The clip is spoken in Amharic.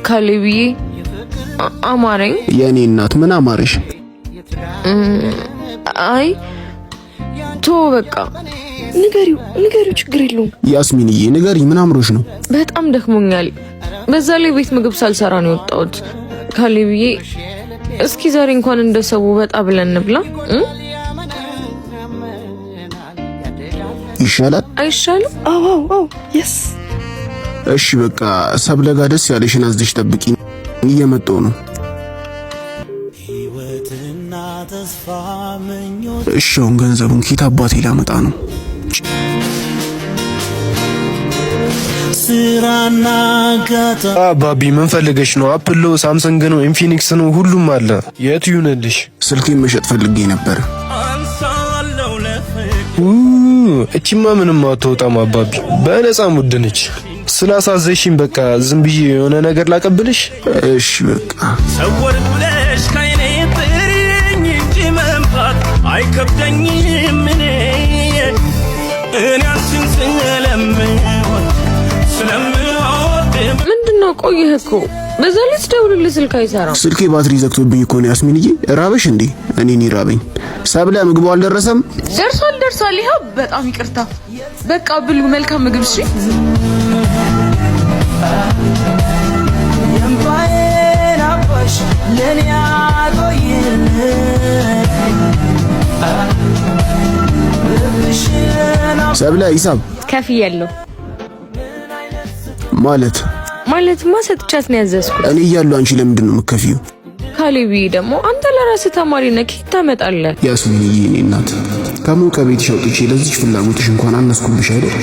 ካሌብዬ አማረኝ። የኔ እናት ምን አማረሽ? አይ ቶ በቃ ንገሪው ችግር የለውም። ያስሚንዬ ንገሪ ምን አምሮሽ ነው? በጣም ደክሞኛል። በዛ ላይ ቤት ምግብ ሳልሰራ ነው የወጣሁት። ካሌብዬ እስኪ ዛሬ እንኳን እንደሰው ወጣ ብለን እንብላ። ይሻላል አይሻልም? አዎ የስ እሺ በቃ ሰብለ ጋር ደስ ያለሽን አዝደሽ ጠብቂ፣ እየመጣሁ ነው። እሺ አሁን ገንዘቡን ኪት አባቴ ላመጣ ነው። ባቢ ምን ፈልገሽ ነው? አፕል ነው፣ ሳምሰንግ ነው፣ ኢንፊኒክስ ነው፣ ሁሉም አለ። የት ይሁንልሽ? ስልኬን መሸጥ ፈልጌ ነበር። እቺማ ምንም አትወጣም አባቢ፣ በነፃ ሙድ ነች። ስላሳዘሽኝ በቃ ዝም ብዬ የሆነ ነገር ላቀብልሽ። እሺ በቃ ሰወር ብለሽ ከኔ ጥሪኝ እንጂ መምጣት አይከብደኝም። እኔ አንቺን ስለምወድ ምንድነው? ቆየህ እኮ በዛ ላይ ስደውልልህ ስልክ አይሰራም። ስልኬ ባትሪ ዘግቶብኝ እኮ ነው። ያስሚንዬ ራበሽ እንዴ? እኔን ይራበኝ። ሰብለ ምግቡ አልደረሰም? ደርሷል። ይኸው በጣም ይቅርታ። በቃ ብሉ፣ መልካም ምግብ። እሺ ሰብለ ሂሳብ ከፍያለሁ። ማለትማ ሰጥቻት ነው ያዘዝኩት። እኔ እያለሁ አንቺ ለምንድን ነው የምትከፊው? ካሌብዬ ደግሞ አንተ ለራስህ ተማሪ ነህ፣ ከየት ታመጣለህ? ያስሚንዬ እኔ እናት ከሞቀ ቤትሽ አውጥቼ ለዚች ፍላጎትሽ እንኳን አነስኩብሽ አይደል?